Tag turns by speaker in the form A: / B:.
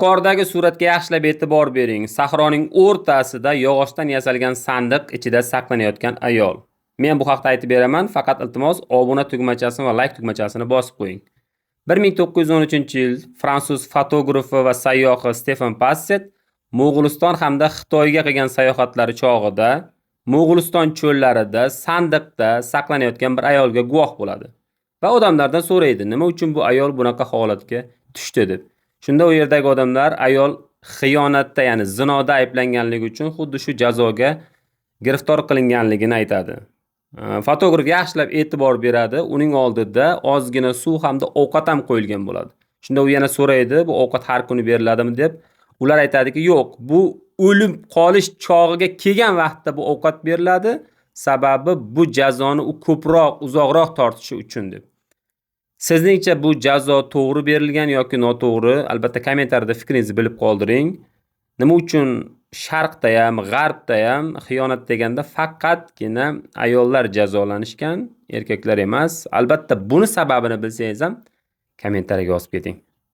A: Yuqoridagi suratga yaxshilab e'tibor bering. Sahroning o'rtasida yog'ochdan yasalgan sandiq ichida saqlanayotgan ayol. Men bu haqda aytib beraman, faqat iltimos obuna tugmachasini va like tugmachasini bosib qo'ying. 1913-yil fransuz fotografi va sayyohi Stefan Passet Mo'g'uliston hamda Xitoyga qilgan sayohatlari chog'ida Mo'g'uliston cho'llarida sandiqda saqlanayotgan bir ayolga guvoh bo'ladi va odamlardan so'raydi, nima uchun bu ayol bunaqa holatga tushdi deb. Shunda u yerdagi odamlar ayol xiyonatda, ya'ni zinoda ayblanganligi uchun xuddi shu jazoga giriftor qilinganligini aytadi. Fotograf yaxshilab e'tibor beradi, uning oldida ozgina suv hamda ovqat ham qo'yilgan bo'ladi. Shunda u yana so'raydi, bu ovqat har kuni beriladimi deb. Ular aytadiki, yo'q, bu o'lim qolish chog'iga kelgan vaqtda bu ovqat beriladi, sababi bu jazoni u ko'proq, uzoqroq tortishi uchun deb. Sizningcha bu jazo to'g'ri berilgan yoki noto'g'ri? Albatta kommentariyada fikringizni bilib qoldiring. Nima uchun Sharqda ham, G'arbda ham xiyonat deganda faqatgina ayollar jazolanishgan, erkaklar emas? Albatta buni sababini bilsangiz ham kommentariyaga yozib keting.